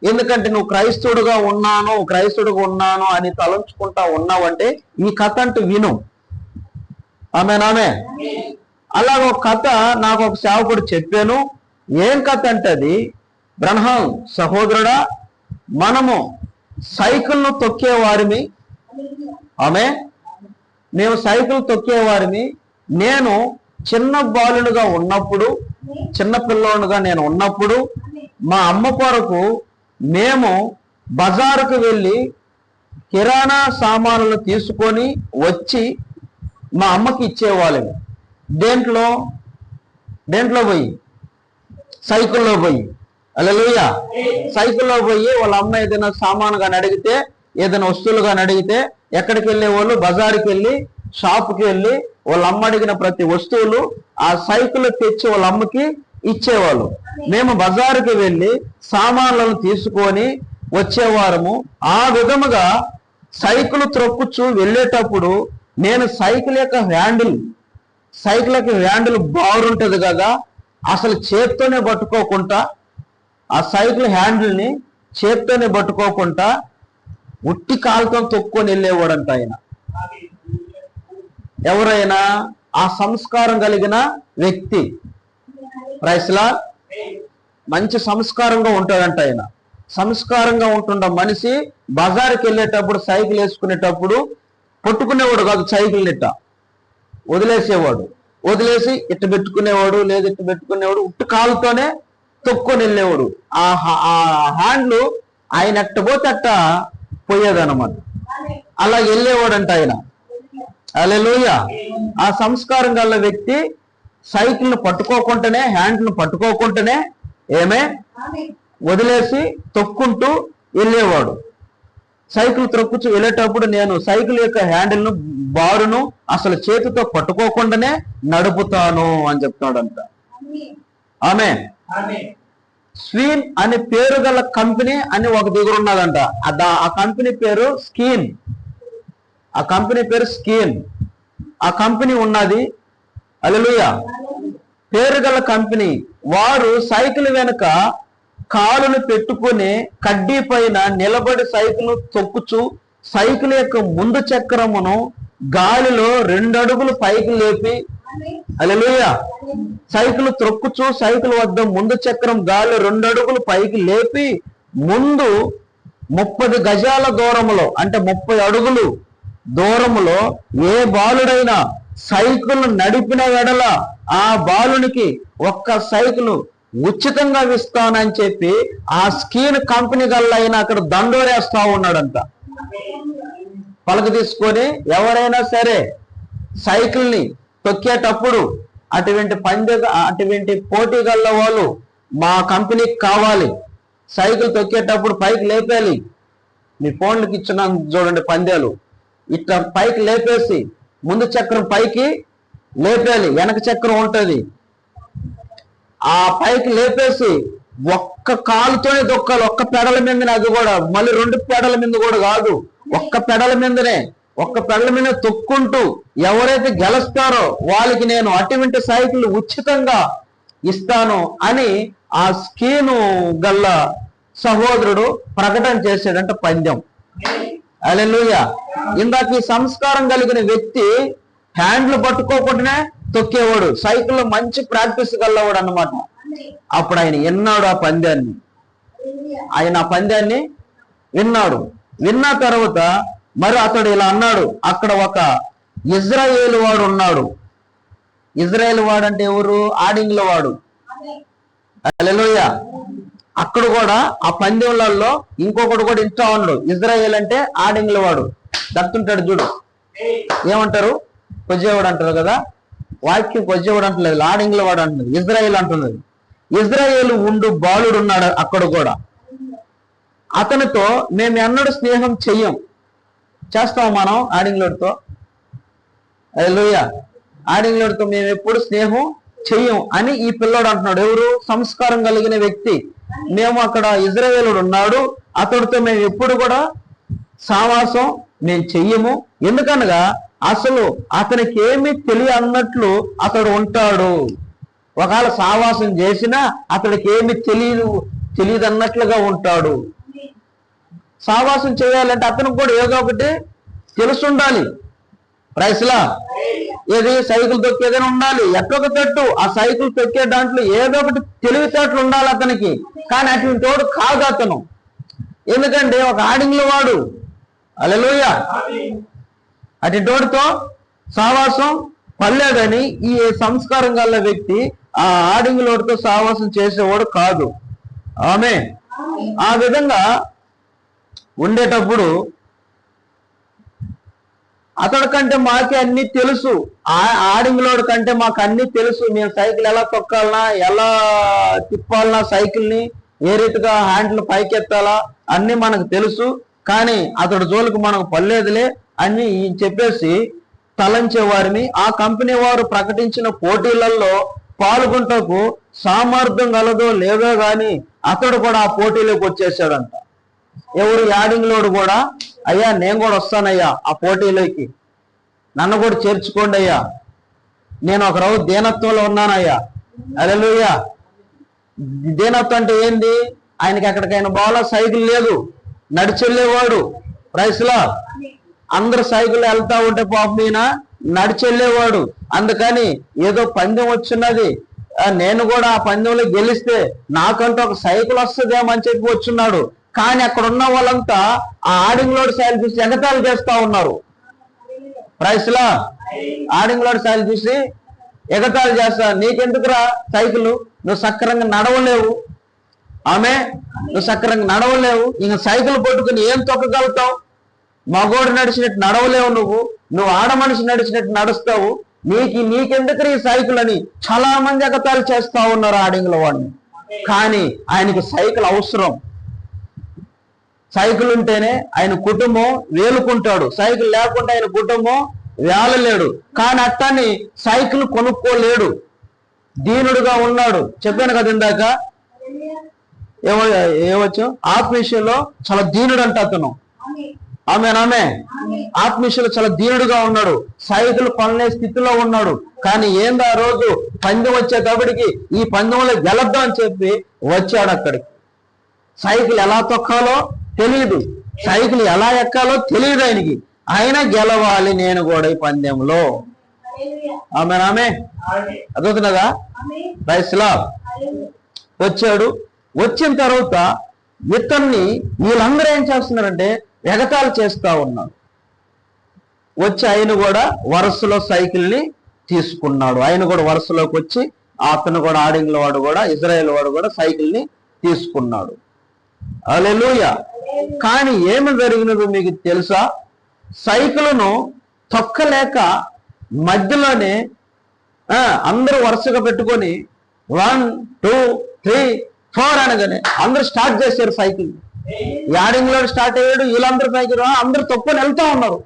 ఎందుకంటే నువ్వు క్రైస్తవుడుగా ఉన్నాను అని తలంచుకుంటా ఉన్నావంటే ఈ కథ అంటూ విను. ఆమె అలాగ ఒక కథ నాకు ఒక సేవకుడు చెప్పాను. ఏం కథ అంటే అది, బ్రహ్మం సహోదరుడా, మనము సైకిల్ను తొక్కేవారిమి. మేము సైకిల్ తొక్కేవారిమి. నేను చిన్న బాలుడుగా ఉన్నప్పుడు, చిన్న పిల్లోడుగా నేను ఉన్నప్పుడు మా అమ్మ కొరకు మేము బజారుకు వెళ్ళి కిరాణా సామాన్లు తీసుకొని వచ్చి మా అమ్మకి ఇచ్చేవాళ్ళం. దేంట్లో పోయి? సైకిల్లో పోయి. హల్లెలూయా. సైకిల్లో పోయి వాళ్ళ అమ్మ ఏదైనా సామాను కానీ అడిగితే, ఏదైనా వస్తువులు కానీ అడిగితే ఎక్కడికి వెళ్ళేవాళ్ళు? బజారుకి వెళ్ళి, షాప్కి వెళ్ళి వాళ్ళ అమ్మ అడిగిన ప్రతి వస్తువులు ఆ సైకిల్ తెచ్చి వాళ్ళ అమ్మకి ఇచ్చేవాళ్ళు. మేము బజారుకి వెళ్ళి సామాన్లను తీసుకొని వచ్చేవారము. ఆ విధముగా సైకిల్ త్రొక్కుచు వెళ్ళేటప్పుడు నేను సైకిల్ యొక్క హ్యాండిల్ బారుంటది కదా, అసలు చేత్తోనే పట్టుకోకుండా, ఆ సైకిల్ హ్యాండిల్ని చేత్తోనే పట్టుకోకుండా ఉట్టి కాలుతో తొక్కుని వెళ్ళేవాడంట ఆయన. ఎవరైనా ఆ సంస్కారం కలిగిన వ్యక్తి, ప్రైస్లా, మంచి సంస్కారంగా ఉంటాడంట ఆయన. సంస్కారంగా ఉంటుండ మనిషి బజారుకి వెళ్ళేటప్పుడు సైకిల్ వేసుకునేటప్పుడు పట్టుకునేవాడు కాదు, సైకిల్ ఇట్ట వదిలేసేవాడు. వదిలేసి ఇట్ట పెట్టుకునేవాడు, లేదు ఇట్ట పెట్టుకునేవాడు, ఉట్టు కాలుతోనే తొక్కొని వెళ్ళేవాడు. ఆ హ్యాండ్లు ఆయన ఎట్ట పోతే అట్ట పోయేదన్నమాట. అలా వెళ్ళేవాడంట ఆయన. హల్లెలూయా. ఆ సంస్కారం గల వ్యక్తి సైకిల్ను పట్టుకోకుండానే, హ్యాండ్ను పట్టుకోకుండానే వదిలేసి తొక్కుంటూ వెళ్ళేవాడు. సైకిల్ త్రొక్కుచు వెళ్ళేటప్పుడు నేను సైకిల్ యొక్క హ్యాండిల్ను, బారును అసలు చేతితో పట్టుకోకుండానే నడుపుతాను అని చెప్తాడంట. స్వీన్ అనే పేరు గల కంపెనీ అని ఒక దగ్గర ఉన్నదంట. ఆ కంపెనీ పేరు స్కీన్. ఆ కంపెనీ ఉన్నది. హల్లెలూయా. పేరు గల కంపెనీ వారు సైకిల్ వెనుక కాలును పెట్టుకుని కడ్డీ పైన నిలబడి సైకిల్ తొక్కుచు సైకిల్ యొక్క ముందు చక్రమును గాలిలో 2 అడుగులు పైకి లేపి, హల్లెలూయా, సైకిల్ త్రొక్కుచు సైకిల్ వద్ద ముందు చక్రం గాలి 2 అడుగులు పైకి లేపి ముందు 30 గజాల దూరములో, అంటే 30 అడుగులు దూరములో ఏ బాలుడైనా సైకిల్ నడిపిన ఎడల ఆ బాలునికి ఒక్క సైకిల్ ఉచితంగా ఇస్తానని చెప్పి ఆ స్కీన్ కంపెనీ గల్ల అయినా అక్కడ దండోరేస్తా ఉన్నాడంట. పలక తీసుకొని ఎవరైనా సరే సైకిల్ని తొక్కేటప్పుడు అటువంటి పోటీ గల్ల వాళ్ళు మా కంపెనీకి కావాలి. సైకిల్ తొక్కేటప్పుడు పైకి లేపేయాలి. మీ ఫోన్లకి ఇచ్చినాను చూడండి పందేలు, ఇట్లా పైకి లేపేసి ముందు చక్రం పైకి లేపేయాలి, వెనక చక్రం ఉంటుంది, ఆ పైకి లేపేసి ఒక్క కాలుతోనే దొక్కాలి. ఒక్క పెడల మీదనే, అది కూడా మళ్ళీ 2 పెడల మీద కూడా కాదు, ఒక్క పెడల మీద తొక్కుంటూ ఎవరైతే గెలుస్తారో వాళ్ళకి నేను అటువంటి సైకిల్ ఉచితంగా ఇస్తాను అని ఆ స్కీను గల్ల సహోదరుడు ప్రకటన చేశాడంట. పందెం. హల్లెలూయా. ఇందాక ఈ సంస్కారం కలిగిన వ్యక్తి హ్యాండ్లు పట్టుకోకుండానే తొక్కేవాడు, సైకిల్లో మంచి ప్రాక్టీస్ గల్లవాడు అన్నమాట. అప్పుడు ఆయన విన్నాడు ఆ పందాన్ని. విన్నాడు. విన్న తర్వాత మరి అతడు ఇలా అన్నాడు, అక్కడ ఒక ఇజ్రాయేలు వాడు ఉన్నాడు. ఇజ్రాయేల్ వాడు అంటే ఎవరు? ఆడింగ్ల వాడు. హల్లెలూయా. అక్కడ కూడా ఆ పందెంలలో ఇంకొకటి కూడా ఇంటా ఉన్నాడు. ఇజ్రాయేల్ అంటే ఆడింగ్ల వాడు. దత్తుంటాడు చూడు, ఏమంటారు? కొజ్జేవాడు అంటారు కదా. వాక్యం కొజ్జేవాడు అంటలేదు, ఆడింగ్ల వాడు అంటున్నది, ఇజ్రాయేల్ అంటున్నది. ఇజ్రాయేల్ ఉండు బాలుడు ఉన్నాడు అక్కడ కూడా. అతనితో మేము ఎన్నడూ స్నేహం చేస్తాం మనం ఆడింగ్లోడితో. హల్లెలూయా. ఆడింగ్లోడితో మేము ఎప్పుడు స్నేహం చెయ్యం అని ఈ పిల్లోడు అంటున్నాడు. ఎవరు? సంస్కారం కలిగిన వ్యక్తి. మేము అక్కడ ఇజ్రాయేలుడు ఉన్నాడు, అతడితో మేము ఎప్పుడు కూడా సావాసం మేము చెయ్యము. ఎందుకనగా అసలు అతనికి ఏమీ తెలియన్నట్లు అతడు ఉంటాడు. ఒకవేళ సావాసం చేసినా అతడికి ఏమి తెలియదు తెలియదన్నట్లుగా ఉంటాడు. సావాసం చేయాలంటే అతనికి కూడా ఏదో ఒకటి తెలుసుండాలి. ప్రైస్లా ఏది సైకిల్ తొక్కేదని ఉండాలి. ఎట్టొక తట్టు ఆ సైకిల్ తొక్కే దాంట్లో ఏదో ఒకటి తెలివితేటలు ఉండాలి అతనికి. కానీ అటువంటి వాడు కాదు అతను. ఎందుకంటే ఒక ఆడింగ్ల వాడు. హల్లెలూయా. అటువంటి వాడితో సావాసం పడలేదని ఈ సంస్కారం గల వ్యక్తి ఆ ఆడింగ్లోడితో సావాసం చేసేవాడు కాదు. ఆమె ఆ విధంగా ఉండేటప్పుడు అతడి కంటే మాకే అన్ని తెలుసు. ఆడింగ్లోడి కంటే మాకు అన్ని తెలుసు. మేము సైకిల్ ఎలా తొక్కాలనా, ఎలా తిప్పాలనా, సైకిల్ని ఏ రీతిగా హ్యాండిల్ పైకెత్తాలా అన్ని మనకు తెలుసు. కానీ అతడి జోలికి మనకు పర్లేదులే అని చెప్పేసి తలంచే వారిని ఆ కంపెనీ వారు ప్రకటించిన పోటీలలో పాల్గొంటకు సామర్థ్యం గలదో లేదో గాని అతడు కూడా ఆ పోటీలోకి వచ్చేసాడంట. ఎవరు? యాడింగ్లోడు కూడా, అయ్యా నేను కూడా వస్తానయ్యా ఆ పోటీలోకి, నన్ను కూడా చేర్చుకోండి అయ్యా, నేను ఒక రోజు దీనత్వంలో ఉన్నానయ్యా. హల్లెలూయా. దీనత్వం అంటే ఏంది? ఆయనకి ఎక్కడికైనా బాగా సైకిల్ లేదు, నడిచెళ్ళేవాడు. ప్రైస్లా అందరు సైకిల్ వెళ్తా ఉంటే పాపం ఈయన నడిచెళ్ళేవాడు. అందుకని ఏదో పందెం వచ్చిన్నది, నేను కూడా ఆ పందెంలో గెలిస్తే నాకంటూ ఒక సైకిల్ వస్తుందేమో అని చెప్పి వచ్చున్నాడు. కానీ అక్కడ ఉన్న వాళ్ళంతా ఆ ఆడింగ్లోడ్ సైకిల్ చూసి ఎగతాళి చేస్తా ఉన్నారు. ప్రైస్లా ఆడింగ్లోడ్ సైకిల్ చూసి ఎగతాళి చేస్తా, నీకెందుకురా సైకిల్, నువ్వు సక్రంగా నడవలేవు. ఆమె నువ్వు సక్రంగా నడవలేవు, ఇంక సైకిల్ పట్టుకుని ఏం తొక్కగలుగుతావు? మగోడు నడిచినట్టు నడవలేవు, నువ్వు ఆడ మనిషి నడిచినట్టు నడుస్తావు, నీకెందుకు ఈ సైకిల్ అని చాలా మంది ఎగతాళి చేస్తా ఉన్నారు ఆడింగ్ల వాడిని. కానీ ఆయనకి సైకిల్ అవసరం. సైకిల్ ఉంటేనే ఆయన కుటుంబం వేలుకుంటాడు, సైకిల్ లేకుంటే ఆయన కుటుంబం వేలలేడు. కానీ అట్టని సైకిల్ కొనుక్కోలేడు, దీనుడుగా ఉన్నాడు. చెప్పాను కదా ఇందాక, ఏవచ్చు ఆత్మీయులో చాలా దీనుడు అంట అతను. ఆమె ఆత్మీయులు చాలా దీనుడుగా ఉన్నాడు, సైకిల్ కొనలే స్థితిలో ఉన్నాడు. కానీ ఏంది ఆ రోజు పందెం వచ్చేటప్పటికి ఈ పందెంలో గెలద్దాం అని చెప్పి వచ్చాడు అక్కడికి. సైకిల్ ఎలా తొక్కాలో తెలియదు, సైకిల్ ఎలా ఎక్కాలో తెలియదు ఆయనకి. ఆయన గెలవాలి నేను కూడా ఈ పందెంలో. ఆమె అదవుతున్నదా? ప్రైస్లా వచ్చాడు. వచ్చిన తర్వాత ఇతన్ని వీళ్ళందరూ ఏం చేస్తున్నారంటే ఎగతాళి చేస్తా ఉన్నారు. వచ్చి ఆయన కూడా వరుసలో సైకిల్ని తీసుకున్నాడు. ఆయన కూడా వరుసలోకి వచ్చి అతను కూడా ఆడింగ్ల వాడు కూడా ఇజ్రాయేల్ వాడు కూడా సైకిల్ని తీసుకున్నాడు. హల్లెలూయా. కానీ ఏమి జరిగినదో మీకు తెలుసా? సైకిల్ను తొక్కలేక మధ్యలోనే అందరూ వరుసగా పెట్టుకొని 1 2 3 4 అనగానే అందరూ స్టార్ట్ చేశారు సైకిల్. యాడింగ్ లో స్టార్ట్ అయ్యాడు, వీళ్ళందరూ పైకి అందరూ తొక్కుని వెళ్తా ఉన్నారు,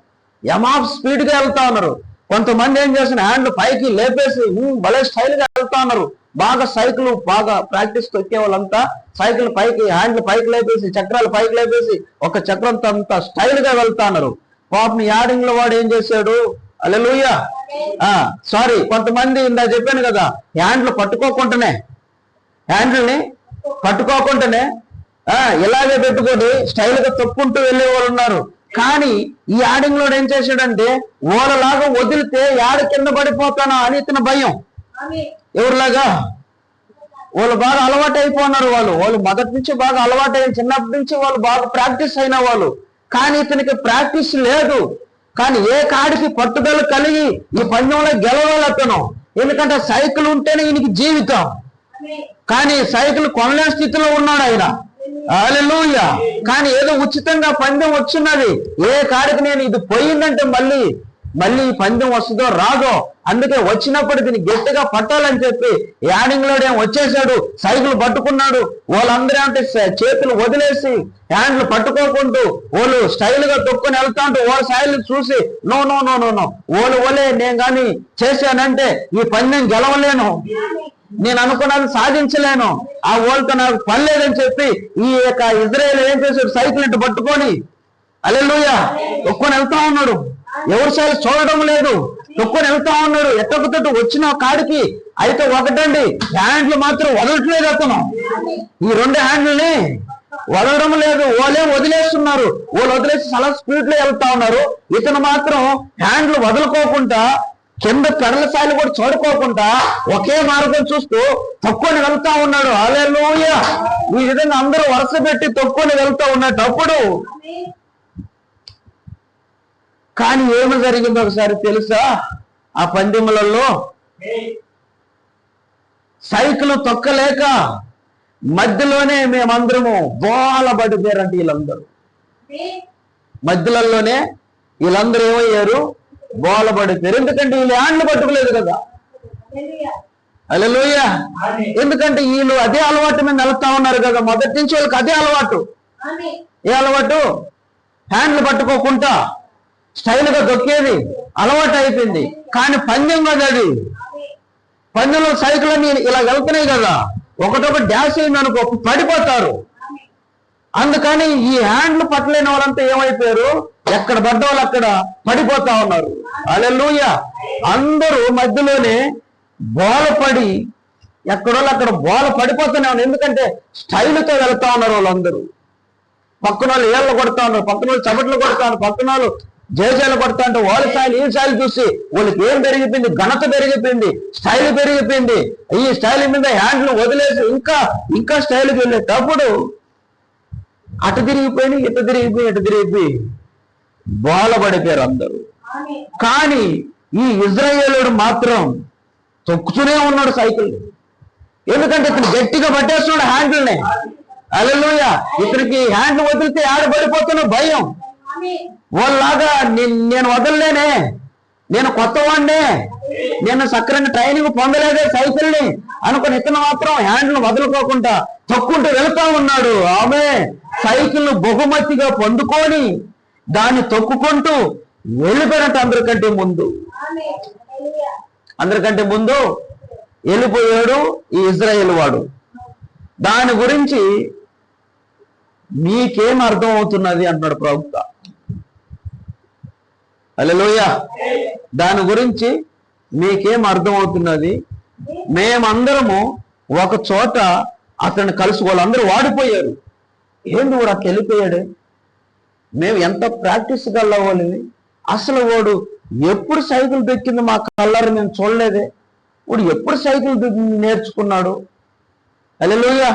ఎమాఫ్ స్పీడ్ గా వెళ్తా ఉన్నారు. కొంతమంది ఏం చేసిన హ్యాండ్ పైకి లేపేసి భలే స్టైల్ గా వెళ్తా ఉన్నారు. బాగా సైకిల్ బాగా ప్రాక్టీస్ తొక్కే వాళ్ళంతా సైకిల్ పైకి హ్యాండ్లు పైకి లేపేసి చక్రాలు పైకి లేపేసి ఒక చక్రంతో అంతా స్టైల్ గా వెళ్తా ఉన్నారు. పాపం యాడింగ్ లో వాడు ఏం చేశాడు? హల్లెలూయా. సారీ, కొంతమంది ఇందా చెప్పాను కదా, హ్యాండ్లు పట్టుకోకుండానే ఇలాగే పెట్టుకొని స్టైల్ గా తొక్కుంటూ వెళ్ళే వాళ్ళు ఉన్నారు. కానీ ఈ యాడింగ్ లో ఏం చేశాడంటే ఓలలాగా వదిలితే యాడ కింద పడిపోతానా అని ఇతని భయం. ఎవరిలాగా? వాళ్ళు బాగా అలవాటు అయిపోయినారు. వాళ్ళు మొదటి నుంచి బాగా అలవాటు అయిన, చిన్నప్పటి నుంచి వాళ్ళు బాగా ప్రాక్టీస్ అయిన వాళ్ళు. కానీ ఇతనికి ప్రాక్టీస్ లేదు. కానీ ఏ కాడికి పట్టుదల కలిగి ఈ పందెంలో గెలవాలి అతను. ఎందుకంటే సైకిల్ ఉంటేనే ఈయనకి జీవితం. కానీ సైకిల్ కొనలేని స్థితిలో ఉన్నాడు ఆయన. హల్లెలూయా. కానీ ఏదో ఉచితంగా పందెం వచ్చినది, ఏ కాడికి నేను ఇది పోయిందంటే మళ్ళీ ఈ పందెం వస్తుందో రాదో, అందుకే వచ్చినప్పుడు దీన్ని గట్టిగా పట్టాలని చెప్పి యాడింగ్ లో వచ్చేసాడు, సైకిల్ పట్టుకున్నాడు. వాళ్ళందరూ అంటే చేతులు వదిలేసి హ్యాండ్లు పట్టుకోకుంటూ వాళ్ళు స్టైల్ గా తొక్కుని వెళ్తా ఉంటూ వాళ్ళ స్టైల్ చూసి no no no no no ఓలే నేను కానీ చేశానంటే ఈ పందెం గెలవలేను, నేను అనుకున్నది సాధించలేను, ఆ ఓల్తో నాకు పనిలేదని చెప్పి ఈ యొక్క ఇజ్రాయేల్ ఏం చేశాడు? సైకిల్ ఇటు పట్టుకొని హల్లెలూయా తొక్కుని వెళ్తా ఉన్నాడు. ఎవరి సైకిల్ చూడడం లేదు, తొక్కుని వెళ్తా ఉన్నాడు. ఎట్టొక్కతోటి వచ్చిన కాడికి అయితే ఒకటండి, హ్యాండ్లు మాత్రం వదలట్లేదు అతను. ఈ 2 హ్యాండ్లని వదలడం లేదు. వాళ్ళే వదిలేస్తున్నారు. వాళ్ళు వదిలేసి చాలా స్పీడ్ లో వెళ్తా ఉన్నారు. ఇతను మాత్రం హ్యాండ్లు వదులుకోకుండా, కింద పెడల సాయిలు కూడా చూడుకోకుండా ఒకే మార్గం చూస్తూ తొక్కుని వెళ్తా ఉన్నాడు. హల్లెలూయా. ఈ విధంగా అందరూ వరుస పెట్టి తొక్కుని వెళ్తా ఉన్నప్పుడు కానీ ఏమి జరిగిందో ఒకసారి తెలుసా? ఆ పందెములలో సైకిల్ తొక్కలేక మధ్యలోనే మేమందరము బోలబడిపోయారంటే వీళ్ళందరూ. మధ్యలోనే వీళ్ళందరూ ఏమయ్యారు? బోలబడిపోయారు. ఎందుకంటే వీళ్ళు హ్యాండ్లు పట్టుకోలేదు కదా. హల్లెలూయా. ఎందుకంటే వీళ్ళు అదే అలవాటు మీద వెళ్తా ఉన్నారు కదా. మొదటి నుంచి వాళ్ళకి అదే అలవాటు. ఏ అలవాటు? హ్యాండ్లు పట్టుకోకుండా స్టైల్ గా దొక్కేది అలవాటు అయిపోయింది. కానీ పందెం కదా అది. పందెంలో సైకిల్ అన్ని ఇలా వెళ్తున్నాయి కదా, ఒకటొకటి డ్యాష్ అయింది అనుకో పడిపోతారు. అందుకని ఈ హ్యాండ్లు పట్టలేని వాళ్ళంతా ఏమైపోయారు? ఎక్కడ పడ్డ వాళ్ళు అక్కడ పడిపోతా ఉన్నారు. హల్లెలూయా. అందరూ మధ్యలోనే బోలపడి ఎక్కడోళ్ళు అక్కడ బోల పడిపోతూనే ఉన్నారు. ఎందుకంటే స్టైల్తో వెళ్తా ఉన్నారు వాళ్ళందరూ. పక్కన వాళ్ళు ఏళ్ళు కొడతా ఉన్నారు, పక్కన వాళ్ళు చపట్లు కొడతా ఉన్నారు, పక్కన వాళ్ళు జయజాలు కొడతా అంటే వాళ్ళ స్థాయిలు ఈ స్థాయిలు చూసి వాళ్ళకి ఏం పెరిగిపోయింది? ఘనత పెరిగిపోయింది, స్టైల్ పెరిగిపోయింది. ఈ స్టైల్ మీద హ్యాండ్లు వదిలేసి ఇంకా స్టైల్కి వెళ్ళేటప్పుడు అటు తిరిగిపోయి ఇటు తిరిగిపోయి బోలబడిపోయారు అందరూ. కానీ ఈ ఇజ్రాయేలుడు మాత్రం తొక్కుతూనే ఉన్నాడు సైకిల్. ఎందుకంటే ఇతను గట్టిగా పట్టేస్తున్నాడు హ్యాండ్లని. హల్లెలూయా. ఇతనికి హ్యాండ్ వదిలితే ఆడబడిపోతున్న భయం. వాళ్ళలాగా నేను వదలలేనే, నేను కొత్తవాడినే, నేను సక్రంగా ట్రైనింగ్ పొందలేదే సైకిల్ని అనుకుని ఇతను మాత్రం హ్యాండ్లు వదులుకోకుండా తొక్కుంటూ వెళ్తా ఉన్నాడు. ఆమె సైకిల్ బహుమతిగా పొందుకొని దాన్ని తొక్కుకుంటూ వెళ్ళిపోయినట్టు అందరికంటే ముందు వెళ్ళిపోయాడు ఈ ఇజ్రాయేల్ వాడు. దాని గురించి మీకేం అర్థం అవుతున్నది అంటున్నాడు ప్రవక్త. హల్లెలూయా. దాని గురించి మీకేం అర్థం అవుతున్నది? మేమందరము ఒక చోట అతన్ని కలుసుకోవాలి. అందరూ వాడిపోయారు. ఏంది వాడు అట్లా వెళ్ళిపోయాడు? మేము ఎంత ప్రాక్టీస్ గల్లవాలి. అసలు వాడు ఎప్పుడు సైకిల్ దొక్కింది మా కళ్ళారు మేము చూడలేదే. వాడు ఎప్పుడు సైకిల్ నేర్చుకున్నాడు? హల్లెలూయా.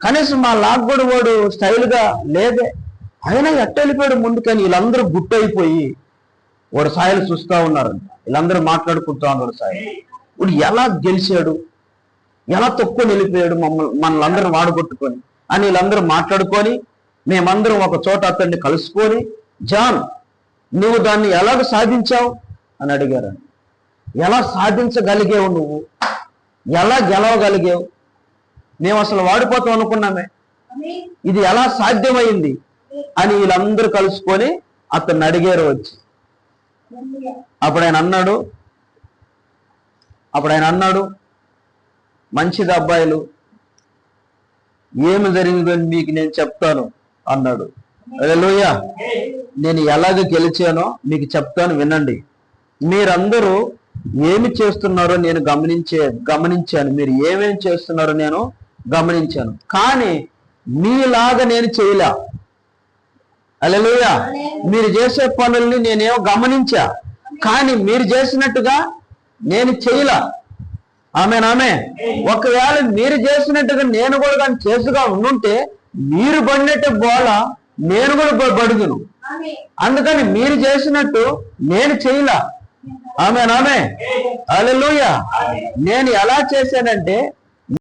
కనీసం మా లాగ్ కూడా వాడు స్టైల్గా లేదే. అయినా ఎట్ట వెళ్ళిపోయాడు ముందుకని వీళ్ళందరూ గుట్టయిపోయి వాడు సాయిలు చూస్తూ ఉన్నారంట. వీళ్ళందరూ మాట్లాడుకుంటా ఉన్నారు సాయి వాడు ఎలా గెలిచాడు, ఎలా తక్కువ వెళ్ళిపోయాడు మనల్ని అందరూ వాడగొట్టుకొని అని వీళ్ళందరూ మాట్లాడుకొని మేమందరం ఒక చోట అతన్ని కలుసుకొని, జాన్ నువ్వు దాన్ని ఎలాగ సాధించావు అని అడిగారు. ఎలా సాధించగలిగావు, నువ్వు ఎలా గెలవగలిగావు? మేము అసలు వాడిపోతాం అనుకున్నామే, ఇది ఎలా సాధ్యమైంది అని వీళ్ళందరూ కలుసుకొని అతన్ని అడిగారు వచ్చి. అప్పుడు ఆయన అన్నాడు మంచిది అబ్బాయిలు, ఏమి జరిగిందని మీకు నేను చెప్తాను అన్నాడు. హల్లెలూయా. నేను ఎలాగ గెలిచానో మీకు చెప్తాను వినండి. మీరందరూ ఏమి చేస్తున్నారో నేను గమనించాను. మీరు ఏమేమి చేస్తున్నారో నేను గమనించాను. కానీ మీలాగా నేను చేయలే. హల్లెలూయా. మీరు చేసే పనుల్ని నేనేమో గమనించా, కానీ మీరు చేసినట్టుగా నేను చేయలా. ఆమె ఒకవేళ మీరు చేసినట్టుగా నేను కూడా కానీ చేసుగా ఉండుంటే మీరు పడినట్టు బోల నేను కూడా పడుదును. అందుకని మీరు చేసినట్టు నేను చేయలా. ఆమె హల్లెలూయా. నేను ఎలా చేశానంటే